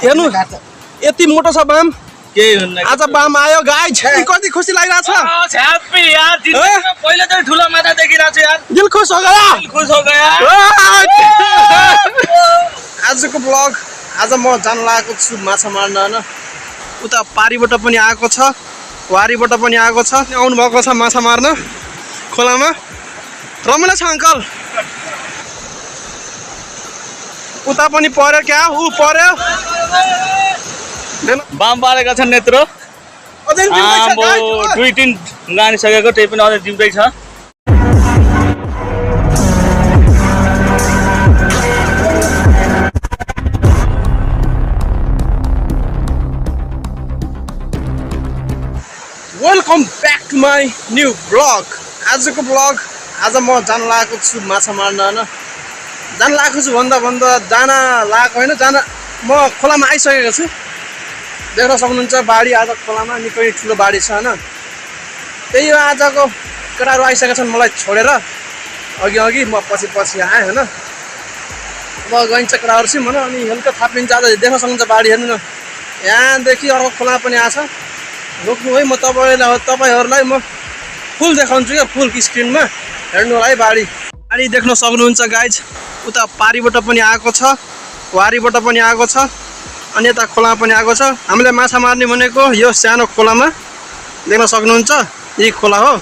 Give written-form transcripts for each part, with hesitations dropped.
हेर्नु यति मोटो छ बाम के हुन्न आज बाम आयो गाइज कति खुसी लागिरहेछ ह्यापी यार जिन्दगीमा पहिलोचोटि ठुलो माछा देखिरहेको छु यार दिल खुश हो गयो दिल खुश हो गयो आजको ब्लग आज म जान लागेको छु माछा मार्न हैन उता पारीबाट पनि आएको छ वारीबाट पनि आएको छ आउनु भएको छ माछा मार्न खोलामा रमाइलो छ अंकल उता पनि पर्यो क्या उ पर्यो बाम पारेका छन् नेत्रो दुई तीन गानिसकेको त्यही पनि अझै जिउँदै छ welcome back to my new blog आजको ब्लग आज म जान लागेको छु माछा मार्न हैन जान लागेको छु भन्दा भन्दा जान लागेको हैन जान म खोलामा आइसकेको छु देख्न सक्नुहुन्छ बाडी आज खोलामा निकै ठुलो बाडी छ हैन त्यही हो आजको केटाहरु आइसकेका छन् मलाई छोडेर अघि अघि म पछि पछि आएँ हैन अब गइन्छ केटाहरु सिम हैन अनि हल्का थापिन्छ आज देख्न सक्नुहुन्छ बाडी हेर्नु न यहाँदेखि अर्को खोला पनि आछ रोक्नु है म तपाईहरुलाई म फुल देखाउँछु के फुल स्क्रिनमा हेर्नु होला है बाडी देख्न सक्नुहुन्छ गाइज उता पारीबाट पनि आएको छ वारीबाट पनि आएको छ अनि यता खोलामा पनि आएको छ हामीले माछा मार्ने भनेको यो सानो खोलामा देख्न सक्नुहुन्छ यही खोला हो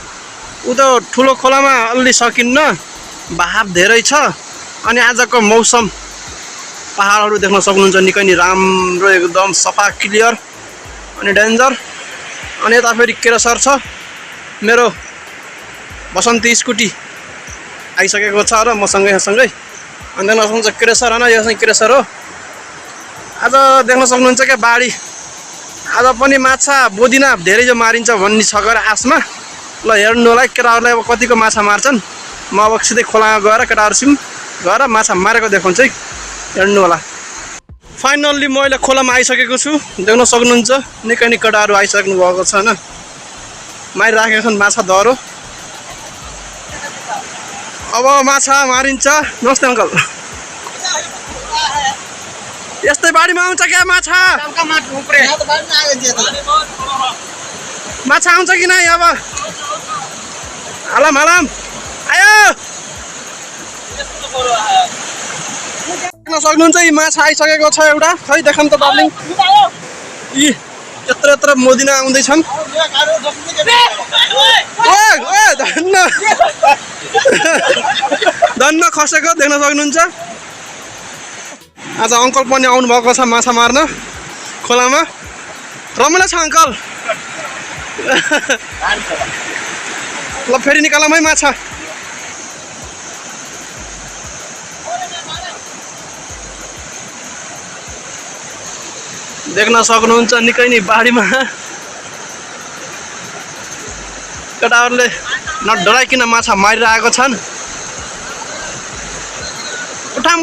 उता ठुलो खोलामा अलि सकिन्न बहाव धेरै छ अनि आजको मौसम पहाडहरु देख्न सक्नुहुन्छ निकै नि राम्रो एकदम सफा क्लियर अनि डेन्जर अनि यता फेरि क्रेसर छ मेरो बसन्ती स्कुटी आइसकेको छ र मसँगै अनि देख्न सक्नुहुन्छ क्रेसर हैन यो चाहिँ क्रेसर हो आज देख्न सक्नुहुन्छ के बाडी आज पनि माछा बोदिना धेरै जो मारिन्छ भन्ने छ गएर आसमा ल हेर्नु होला केटाहरुलाई अब कतिको माछा मार्छन् म अब सिधै खोलामा गएर केटाहरुसिम गएर माछा मारेको देखाउँछु है हेर्नु होला फाइनल्ली म अहिले खोलामा आइसकेको छु देख्न सक्नुहुन्छ निकै नि केटाहरु आइसक्नु भएको छ हैन मारिराखेका छन् माछा दरो अब माछा मारिन्छ नमस्ते अंकल यस्तै बाडीमा आउँछ क्या माछा माछा आउँछ कि नै अब हालम आयो देख्न सक्नुहुन्छ यी माछा आइसकेको छ एउटा खै देखाउँ त डार्लिङ यी यत्र मोदिना आउँदैछन् धन्न खसेको देख्न सक्नुहुन्छ आज अंकल पनि आउनु भएको छ माछा मार्न खोलामा रमाइलो छ अंकल ल फेरि निकालौँ है माछा देख्न सक्नुहुन्छ निकै नि बाडीमा केटाहरुले नडराइकिन माछा मारिरहेको छन् उठाम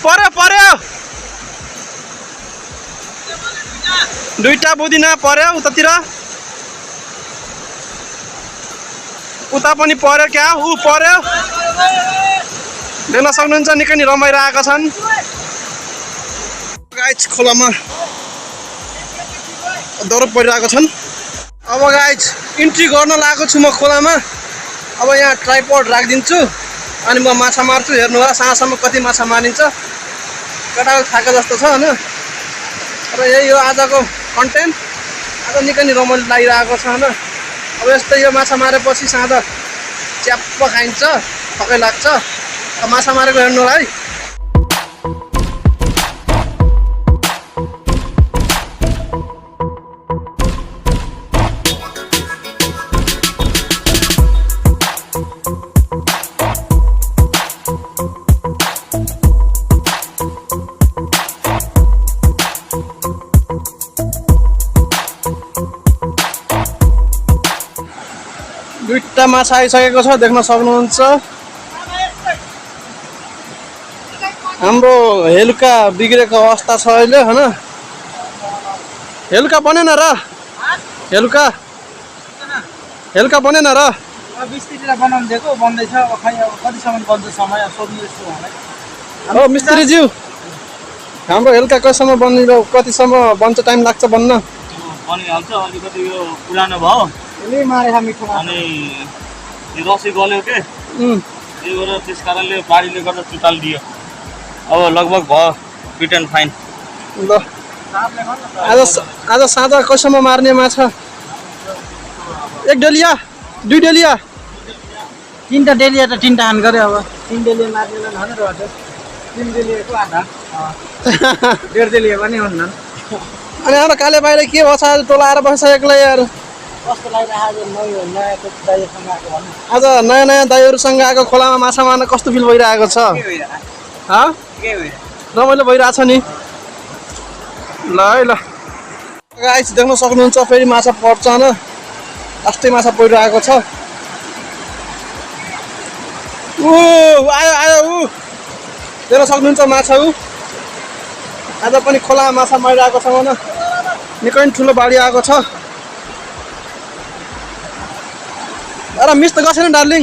पर्यो दुईटा बुदिना पर्यो उतातिर उता पनि पर्यो क्या उ पर्यो देख्न सक्नुहुन्छ निकै नि रमाइरहेका छन् गाइज खोलामा दरो परिरहेको छन् अब गाइज इन्ट्री गर्न लागेको छु म खोलामा अब यहाँ ट्राइपड राखिदिन्छु अनि म माछा मार्छु हेर्नु होला साँझसम्म कति माछा मारिन्छ केटाहरु थाके जस्तो छ हैन र यही हो आजको कन्टेन्ट आज निकै नि रमाइलो लागिरहेको छ हैन अब यस्तै यो माछा मारेपछि साँझ च्याप्प खाइन्छ थकै लाग्छ अब माछा मारेको हेर्नु होला है दुईटा माछा आइसकेको छ देख्न सक्नुहुन्छ हाम्रो हेलुका बिग्रेको अवस्था छ अहिले हैन हेलुका बनेन र हेलुका बनेन र मिस्त्रीलाई बनाउनु दिएको बन्दैछ अब खै अब कतिसम्म बन्छ समय सोध्नु यस्तो होला हो मिस्त्री ज्यू हाम्रो हेल्का कहिलेसम्म बनिन्छ कतिसम्म बन्छ टाइम लाग्छ बन्न बनिहाल्छ अलिकति यो पुरानो भयो यसले मारे मिठो अनि यो रसी गल्यो के त्यही भएर त्यस कारणले बाढीले गर्दा चुतालिदियो अब लगभग भयो फिट एन्ड फाइन ल आज साँझ कहिलेसम्म मार्ने माछा एक डेलिया दुई डेलिया तीनटा डेलिया त तीनटा हान गऱ्यो अब 3 डेलिया मार्नेलाई भन र 3 डेलियाको आधा 1.5 डेलिया पनि हुन्न अनि हाम्रो काले भाइले के भन्छ आज टोलाएर बस्छ एक्लै यार कस्तो लागिरहेको नयाँ दाइसँग आएको भन्नु आज नयाँ नयाँ दाइहरूसँग आएको खोलामा माछा मार्न कस्तो फिल भइरहेको छ रमाइलो भइरहेछ नि ल है ल गाइस देख्न सक्नुहुन्छ फेरि माछा पर्छ न लास्टै माछा परिरहेको छ ऊ आयो आयो ऊ देख्न सक्नुहुन्छ माछा ऊ आज पनि खोलामा माछा मारिरहेको छ न निकै ठुलो बाढी आएको छ अरे मिस त गर्छैन डार्लिङ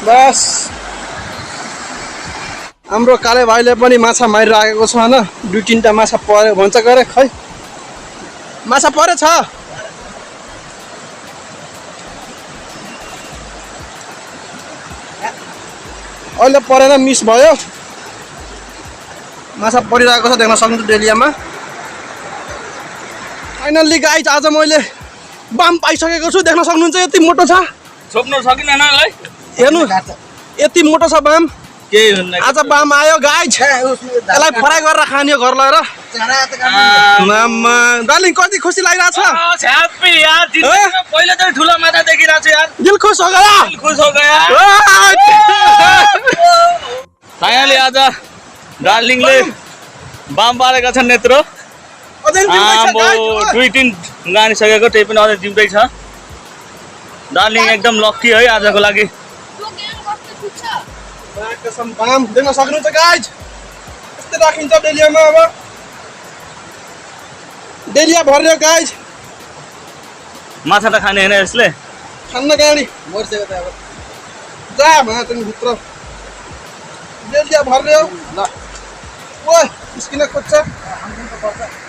बस हाम्रो काले भाइले पनि माछा मारिरहेको छ होइन 2-3टा माछा पर्यो भन्छ गरे खै माछा परेछ अहिले परेन मिस भयो माछा परिरहेको छ देख्न सक्नुहुन्छ डेलियामा फाइनल्ली गाइज आज मैले बाम पाइसकेको छु देख्न सक्नुहुन्छ यति मोटो छ छोप्न सकिँदैन यसलाई हेर्नु यति मोटो छ बाम केही हुन्न आज बाम आयो गाइज यसलाई फ्राई गरेर खाने हो घर लगेर डार्लिङ कति खुसी लागिरहेछ छ्याप्पी यार जिन्दगीमा पहिलोचोटि ठुलो माछा देखिरहेको छु यार दिल खुस हो गया खुस हो गया फाइनली आज डार्लिङले बाम पारेका छन् नेत्रो आम्बो 2-3 गानिसकेको त्यही पनि अझै जिउँदै छ डार्लिङ एकदम लक्की है आजको लागि कसम बाम देख्न सक्नुहुन्छ गाइज यस्तै राखिन्छ डेलियामा अब डेलिया भर्यो गाइज माछा त खाने होइन यसले खान्न गाडी मर्सेको त अब जा माछा भित्र डेलिया भर्यो ल ओ स्किन खोज्छ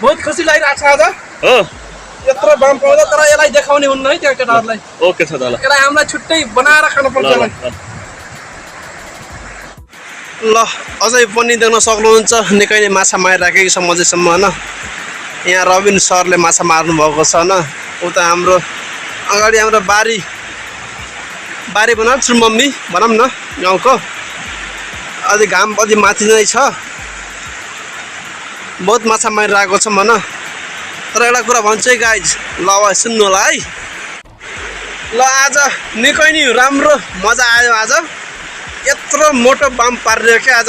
बहुत खुसी लागिरहेको छ आज हो यत्रो बाम पाउँदा तर यसलाई देखाउने हुन्न है त्यो केटाहरूलाई ओके छ त ल यसलाई हामीलाई छुट्टै बनाएर खानु पर्छ यसलाई ल अझै पनि देख्न सक्नुहुन्छ निकै नै माछा मारिराखेको छ मझैसम्म होइन यहाँ रबिन सरले माछा मार्नु भएको छ होइन उता हाम्रो अगाडि हाम्रो बारी बनाएको छु मम्मी भनौँ न गाउँको अलि घाम अलि माथि नै छ बहुत माछा मारिरहेको छौँ होइन तर एउटा कुरा भन्छु है गाइज ल अब सुन्नु होला है ल आज निकै नै राम्रो मजा आयो आज यत्रो मोटो बाम पार्यो क्या आज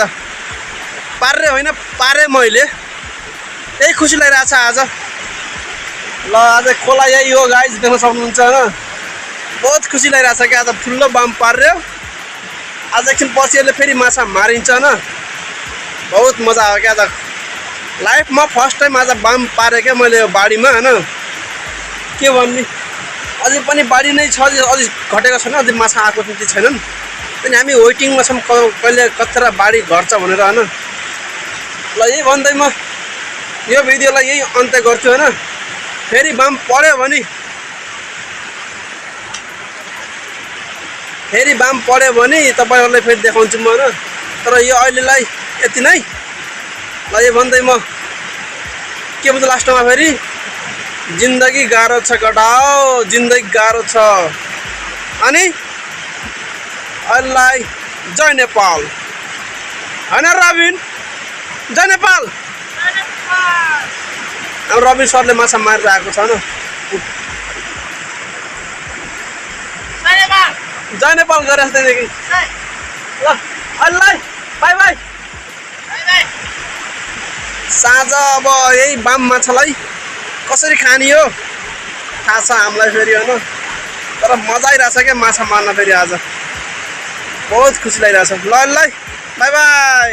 पार्यो होइन पारेँ मैले यही खुसी लागिरहेछ आज ल आज खोला यही हो गाइज देख्न सक्नुहुन्छ होइन बहुत खुसी लागिरहेछ क्या आज ठुलो बाम पार्यो आज एकछिन पछि यसले फेरि माछा मारिन्छ होइन बहुत मजा आयो क्या आज लाइफमा फर्स्ट टाइम आज बाम पारेँ क्या मैले यो बाढीमा होइन के भन्ने अझै पनि बाढी नै छ अझै घटेको छैन अझै माछा आएको त्यति छैनन् अनि हामी वेटिङमा छौँ कहिले कतिवटा बाढी घट्छ भनेर होइन ल यही भन्दै म यो भिडियोलाई यही अन्त्य गर्छु होइन फेरि बाम पऱ्यो भने तपाईँहरूलाई फेरि देखाउँछु म होइन तर यो अहिलेलाई यति नै ल यो भन्दै म के भन्छ लास्टमा फेरि जिन्दगी गाह्रो छ गडाओ जिन्दगी गाह्रो छ अनि अल्लाह जय नेपाल होइन रबिन जय नेपाल अब रबिन सरले माछा मारिरहेको छ होइन जय नेपाल गरे जस्तैदेखि ल अल्लाह बाई बाई साँझ अब यही बाम माछालाई कसरी खाने हो थाहा छ हामीलाई फेरि होइन तर मजा आइरहेछ क्या माछा मार्न फेरि आज बहुत खुसी लागिरहेछ ल बाई बाई